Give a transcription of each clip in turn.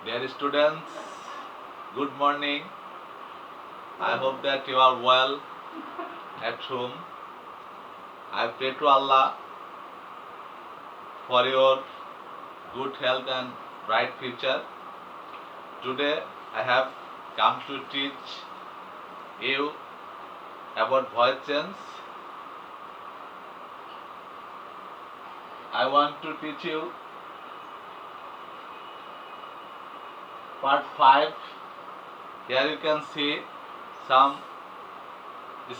Dear students, good morning. I hope that you are well at home. I pray to Allah for your good health and bright future. Today I have come to teach you about voice change. I want to teach you part 5. Here you can see some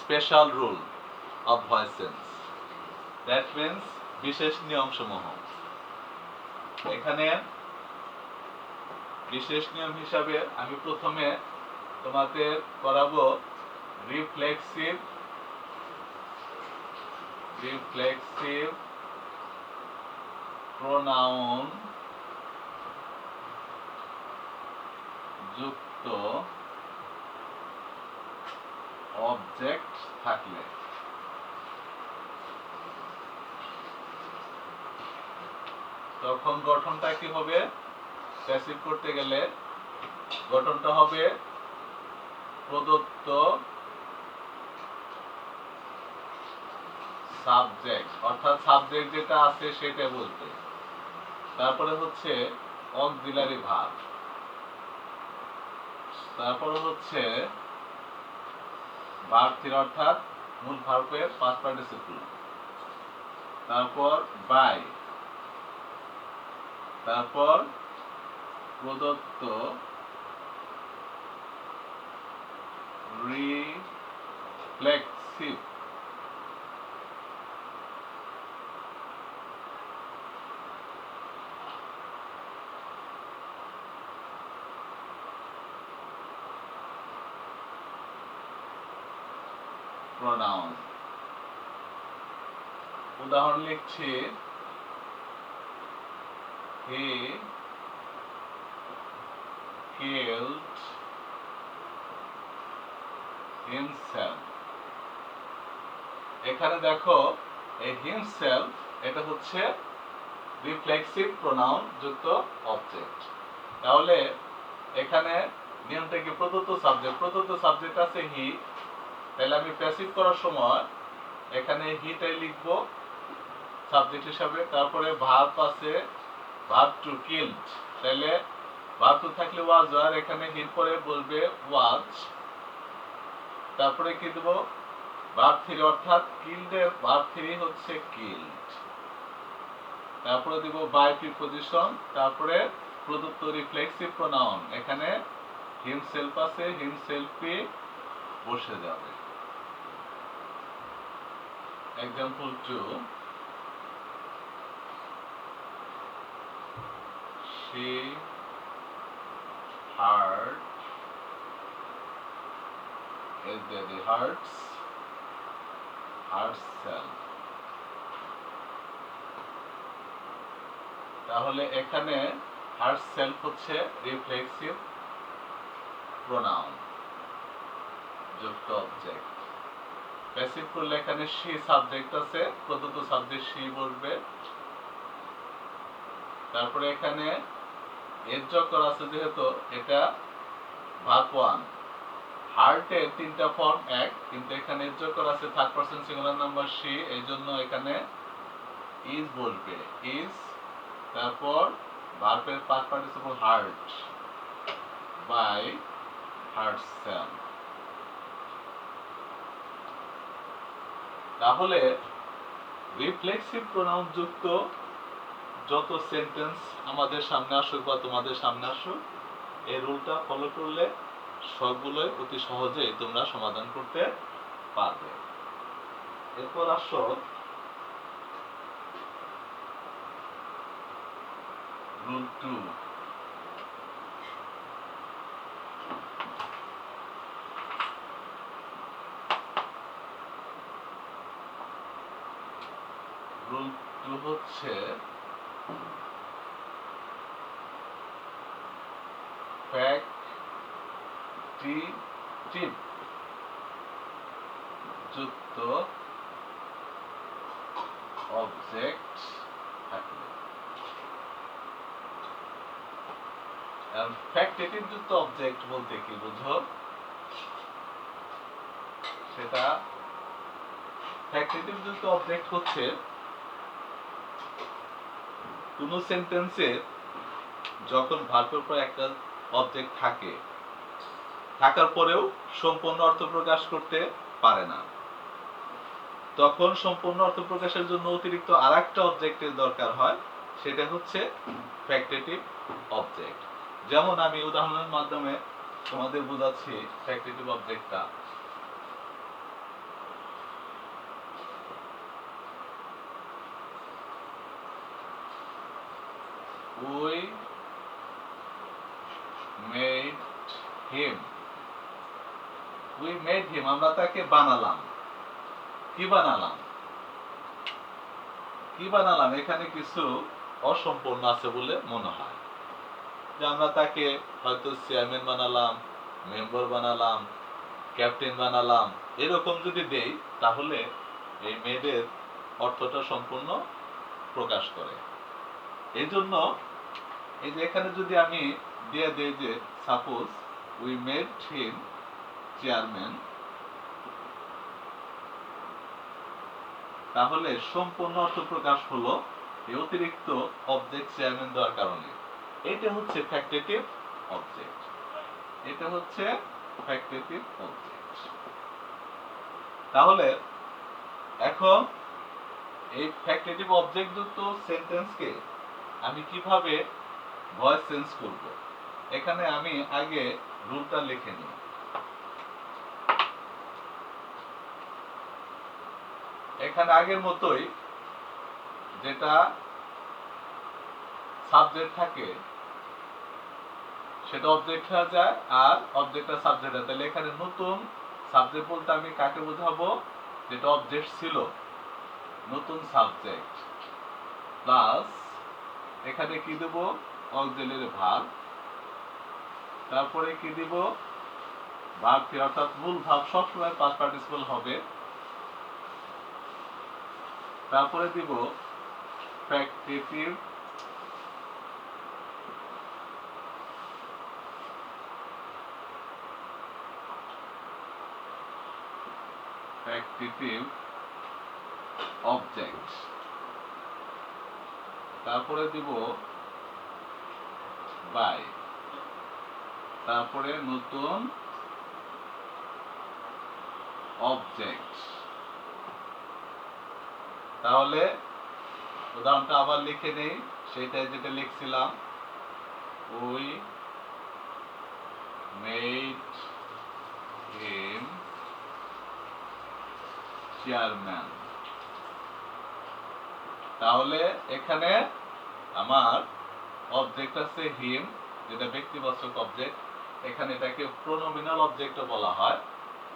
special rule of voice change. That means বিশেষ নিয়ম সমূহ। এখানে বিশেষ নিয়ম হিসাবে আমি প্রথমে তোমাদের করাবো রিফ্লেক্সিভ প্রোনাউন যুক্ত অবজেক্ট থাকলে তখন গঠনটা কি হবে? প্যাসিভ করতে গেলে গঠনটা হবে প্রদত্ত সাবজেক্ট, অর্থাৎ সাবজেক্ট যেটা আছে সেটা বলতে, তারপরে হচ্ছে অক্সিলারি ভার্ব, তারপরে হচ্ছে ভার্ব 3 অর্থাৎ মূল ভার্বের পাস্ট পার্টিসিপল, তারপর বাই, তারপর প্রদত্ত রিফ্লেক্সিভ প্রোনাউন। উদাহরণ লিখছি, he killed himself। এখানে দেখো এই himself এটা হচ্ছে রিফ্লেক্সিভ প্রোনাউন যুক্ত অবজেক্ট। তাহলে এখানে নিয়মটা কি? প্রদত্ত সাবজেক্ট আছে হি, তাহলে আমি প্যাসিভ করার সময় এখানে হিটাই লিখবো সাবজেক্ট হিসাবে। তারপরে ভার্ব আছে, ভার্ব টু কিলড, তাহলে ভার্ব টু থাকলে ওয়াজ, আর এখানে হির পরে বলবে ওয়াজ। তারপরে কি দেব? ভার্ব 3 অর্থাৎ কিলড এর ভার্ব 3 হচ্ছে কিলড। তারপরে দিব বাই প্রিপজিশন, তারপরে প্রদত্ত রিফ্লেক্সিভ প্রোনাউন, এখানে হিমসেলফ আছে, হিমসেলফই বসে যাবে। Example 2, she hurt hurts herself। তাহলে এখানে herself হচ্ছে রিফ্লেক্সিভ প্রোনাউন যুক্ত অবজেক্ট। প্যাসিভ করলে এখানে she সাবজেক্ট আছে, প্রদত্ত সাবজেক্ট she বলবে। তারপরে এখানে এর যোগ করা আছে, যেহেতু এটা ভার্ব 1, হার্টের 3টা ফর্ম এক, কিন্তু এখানে এর যোগ করা আছে third person singular number she, এই জন্য এখানে ইজ বলবে, ইজ। তারপর ভার্বের past participle hurt, by herself. তাহলে রিফ্লেক্সিভ প্রোনাউন যুক্ত যত সেন্টেন্স আমাদের সামনে আসুক বা তোমাদের সামনে আসুক, এই রুলটা ফলো করলে সবগুলোই অতি সহজেই তোমরা সমাধান করতে পারবে। এরপর আসো রুল 2। রুল 2 হচ্ছে ফ্যাক্টিটিভ যুক্ত অবজেক্ট থাকলে। ফ্যাক্টেটিভ যুক্ত অবজেক্ট বলতে কি বুঝো? সেটা ফ্যাক্টেটিভ যুক্ত অবজেক্ট হচ্ছে কোন সেন্টেন্সে যখন ভার্বের পর একটা অবজেক্ট থাকে, থাকার পরেও সম্পূর্ণ অর্থ প্রকাশ করতে পারে না, তখন সম্পূর্ণ অর্থ প্রকাশের জন্য অতিরিক্ত আরেকটা অবজেক্টের দরকার হয়, সেটা হচ্ছে ফ্যাক্টেটিভ অবজেক্ট। যেমন আমি উদাহরণের মাধ্যমে তোমাদের বোঝাচ্ছি factitive অবজেক্টটা। We made him. We made him, আমরা তাকে বানালাম। কি বানালাম? কি বানালাম? এখানে কিছু অসম্পূর্ণ আছে বলে মনে হয়, যে আমরা তাকে হয়তো চেয়ারম্যান বানালাম, মেম্বার বানালাম, ক্যাপ্টেন বানালাম, এরকম যদি দেই তাহলে এই মেয়েদের অর্থটা সম্পূর্ণ প্রকাশ করে। এই জন্য এই যে এখানে যদি আমি দিয়ে দেই যে suppose we made him chairman, তাহলে সম্পূর্ণ অর্থ প্রকাশ হলো এই অতিরিক্ত অবজেক্ট চেয়ারম্যান দেওয়ার কারণে। এটা হচ্ছে ফ্যাক্টেটিভ অবজেক্ট। এটা হচ্ছে ফ্যাক্টেটিভ অবজেক্ট। তাহলে এখন এই ফ্যাক্টেটিভ অবজেক্ট যুক্ত সেন্টেন্সকে আমি কিভাবে ভয়েস চেঞ্জ করব? এখানে আমি আগে রুলটা লিখে নিই। এখানে আগের মতোই যেটা সাবজেক্ট থাকে সেটা অবজেক্ট হয়ে যায়, আর অবজেক্টটা সাবজেক্ট হয়। তাহলে এখানে নতুন সাবজেক্ট বলতে আমি কাকে বোঝাবো? যেটা অবজেক্ট ছিল, নতুন সাবজেক্ট প্লাস এখানে কি দেব? Auxiliary verb. তারপরে কি দিব? ভার্ব কি, অর্থাৎ মূল ভার্ব সবসময় পাস্ট পার্টিসিপল হবে। তারপরে দিব ফ্যাক্টেটিভ অবজেক্ট। তারপরে দিব বাই। তারপরে নতুন অবজেক্ট। তাহলে উদাহরণটা আবার লিখে নেই, সেটাই যেটা লিখছিলাম, উই মেড হিম চেয়ারম্যান। তাহলে এখানে আমার অবজেক্ট আছে হিম, যেটা ব্যক্তিবাচক অবজেক্ট। এখানে এটাকে প্রোনোমিনাল অবজেক্টও বলা হয়।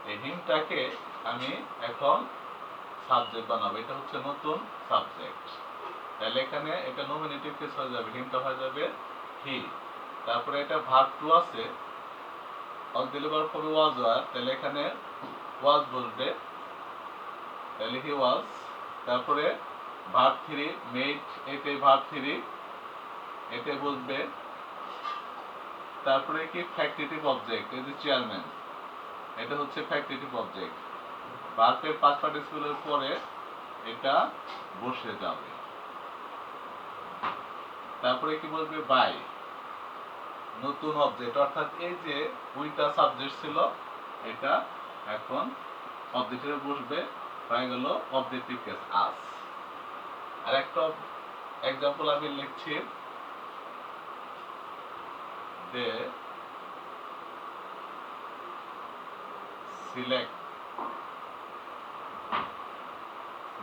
এই হিমটাকে আমি এখন সাবজেক্ট বানাবো, এটা হচ্ছে নতুন সাবজেক্ট। তাহলে এখানে এটা নমিনেটিভ কেস হয়ে যাবে, হিমটা হয়ে যাবে হি। তারপরে এটা ভার্ব টু আছে, অক্সিলারি ভার্ব হবে ওয়াজ ওয়ার, তাহলে এখানে ওয়াজ বলবে, তাহলে হি ওয়াজ। তারপরে ভার্ব থ্রি মেড, এটাই ভার্ব থ্রি, এটাই বলবে। তারপরে কি ফ্যাক্টেটিভ অবজেক্ট, এই যে চেয়ারম্যান, এটা হচ্ছে ফ্যাক্টেটিভ অবজেক্ট। ভার্বের পাস্ট পার্টিসিপলের পরে এটা বসে যাবে। তারপরে কি বলবে? বাই, নতুন অবজেক্ট, অর্থাৎ এই যে উইটা সাবজেক্ট ছিল, এটা এখন অবজেক্টে বসবে, হয়ে গেল অবজেক্টিভ কেস আস। আর একটা এক্সাম্পল আমি লিখছি, দে সিলেক্ট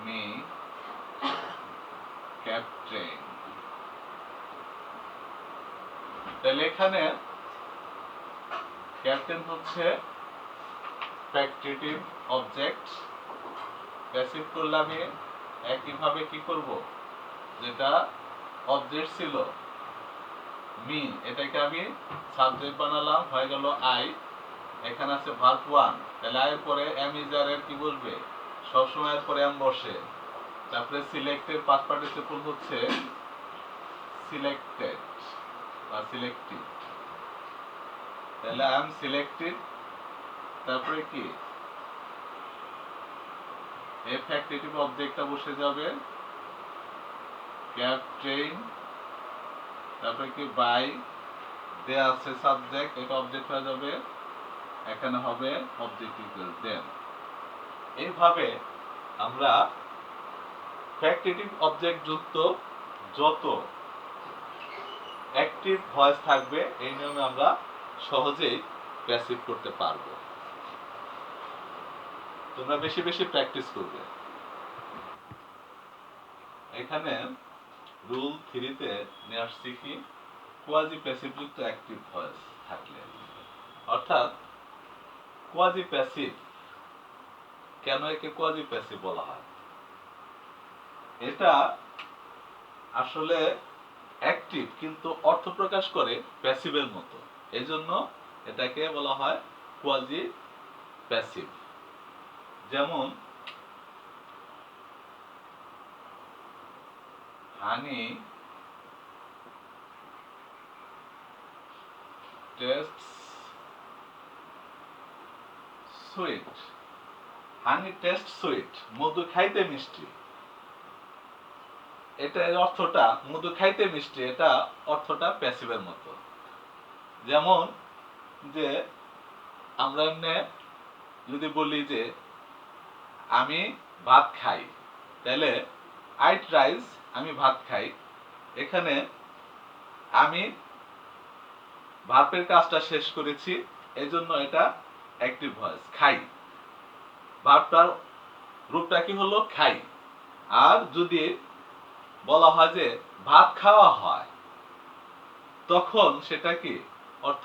মি ক্যাপ্টেন। তাহলে এখানে ক্যাপ্টেন হচ্ছে ফ্যাক্টেটিভ অবজেক্ট। প্যাসিভ করলে আমি একইভাবে কি করব? যেটা অবজেক্ট ছিল মি, এটাকে আমি সাবজেক্ট বানালাম, হয়ে গেল আই। এখানে আছে ভার্ব ওয়ান, তাহলে আই এর পরে এম ইজ আর এর কি বলবে? সবসময় এর পরে এম বসে। তারপরে সিলেক্টেড পাস্ট পার্টিসিপল হচ্ছে সিলেক্টেড বা সিলেক্টিভ। তাহলে আই এম সিলেক্টেড, তারপরে কি এই ফ্যাক্টরেটিভ অবজেক্টটা বসে যাবে, ক্যাপ্টেন, তারপরে কি বাই দেয়া আছে সাবজেক্ট, এটা অবজেক্ট হয়ে যাবে, এখানে হবে অবজেক্ট ইকুয়াল দেন। এইভাবে আমরা ফ্যাক্টরেটিভ অবজেক্ট যুক্ত যত অ্যাক্টিভ ভয়েস থাকবে এই নিয়মে আমরা সহজেই প্যাসিভ করতে পারবো। তোমরা বেশি বেশি প্র্যাকটিস করবে। এখানে রুল 3-তে নিয়ে আসছি কি কোয়াজি প্যাসিভ যুক্ত অ্যাক্টিভ ভয়েস থাকলে, অর্থাৎ কোয়াজি প্যাসিভ। কেন একে কোয়াজি প্যাসিভ বলা হয়? এটা আসলে অ্যাক্টিভ কিন্তু অর্থ প্রকাশ করে প্যাসিভের মতো, এজন্য এটাকে বলা হয় কোয়াজি প্যাসিভ। যেমন honey tastes sweet, honey taste sweet, মধু খাইতে মিষ্টি। এটা অর্থটা মধু খাইতে মিষ্টি, এটা অর্থটা প্যাসিভের মতো। যেমন যে আমরা এমনি যদি বলি যে আমি ভাত খাই, তাহলে আই ইট রাইস, আমি ভাত খাই। এখানে আমি ভার্বের কাজটা শেষ করেছি, এজন্য এটা অ্যাক্টিভ ভয়েস খাই। ভার্বটার রূপটা কি হলো খাই। আর যদি বলা হয় যে ভাত খাওয়া হয়, তখন সেটা কি অর্থ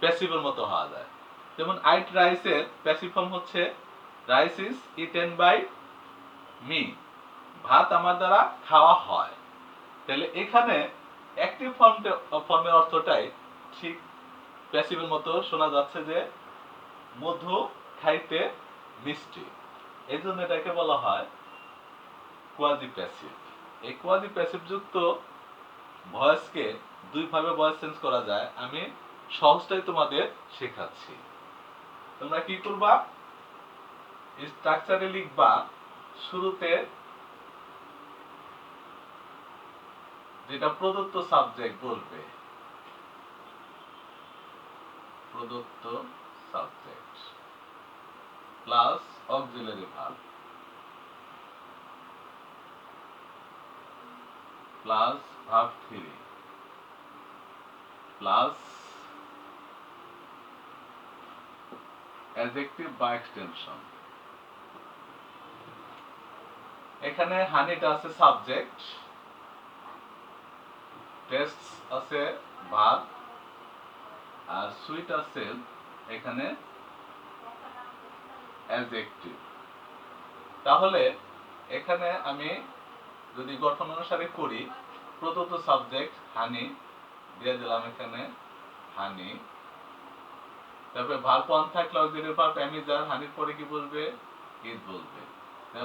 প্যাসিভের মতো হওয়া যায়। যেমন আই ইট রাইসের প্যাসিভ ফর্ম হচ্ছে rice is eaten by me, ভাত আমার দ্বারা খাওয়া হয়। তাহলে এখানে অ্যাক্টিভ ফর্মের অর্থটাই ঠিক প্যাসিভের মতো শোনা যাচ্ছে, যে মধু খাইতে মিষ্টি, এই জন্য এটাকে বলা হয় কোয়াজি প্যাসিভ। এই কোয়াজি প্যাসিভ যুক্ত ভয়েসকে দুইভাবে ভয়েস চেঞ্জ করা যায়, আমি সহজটাই তোমাদের শেখাচ্ছি। তোমরা কি করবা, স্ট্রাকচারে লিখবা, শুরুতে যেটা প্রদত্ত সাবজেক্ট বলবে, প্রদত্ত subject plus auxiliary verb plus verb 3 plus adjective বা এক্সটেনশন। এখানে হানিটা আছে সাবজেক্ট, টেস্ট আছে ভার্ব, আর সুইট আছে এখানে অ্যাডজেক্টিভ। তাহলে এখানে আমি যদি গঠন অনুসারে করি, প্রদত্ত সাবজেক্ট হানি দিয়ে দিলাম, এখানে হানি, তারপরে ভার্ব 1 থাকলে অক্সিলারি ভার্ব অ্যামিজার, হানির পরে কি বলবে, ইজ বলবে।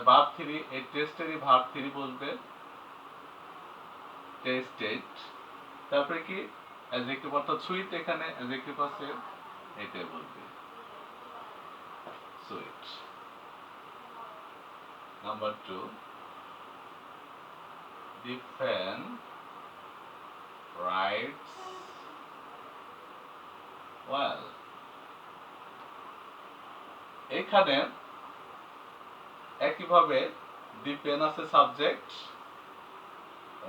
ভার্ব 3, এই টেস্টেরই ভার্ব 3 বলবে, টেস্টেড। তারপরে কি অ্যাডজেক্টিভ অর্থাৎ সুইট, এখানে অ্যাডজেক্টিভ আছে, এটাই বলবে sweet. Number 2, the fan writes well। এখানে একইভাবে দি পেন আছে সাবজেক্ট,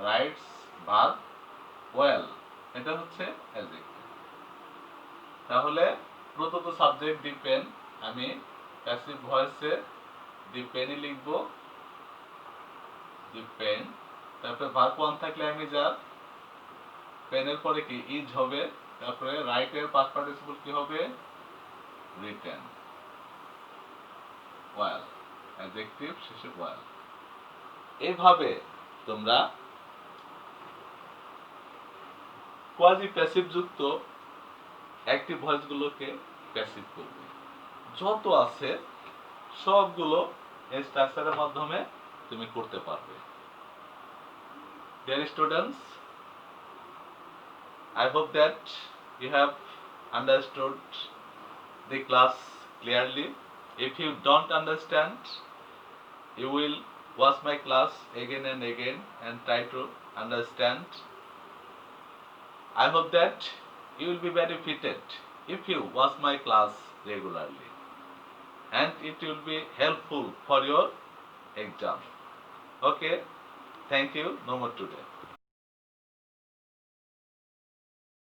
রাইটস ভার্ব, ওয়েল এটা হচ্ছে অ্যাডজেক্টিভ। তাহলে প্রদত্ত সাবজেক্ট দি পেন, আমি প্যাসিভ ভয়েসে দি পেনই লিখব, দি পেন। তারপরে ভার্ব 1 থাকলে আমি যা, পেনের পরে কি ইজ হবে, তারপরে রাইটের পাস্ট পার্টিসিপল কি হবে, রিটেন, ওয়েল, অ্যাডজেক্টিভ শেষে ওয়েল। এইভাবে তোমরা কোয়াজি প্যাসিভ যুক্ত অ্যাক্টিভ ভয়েসগুলোকে প্যাসিভ করবে। যত আছে সবগুলো এই স্ট্রাকচারের মাধ্যমে তুমি করতে পারবে। Dear students, I hope that you have understood the class clearly. If you don't understand, you will watch my class again and again and try to understand. I hope that you will be benefited if you watch my class regularly, and it will be helpful for your exam. Okay, thank you. No more today.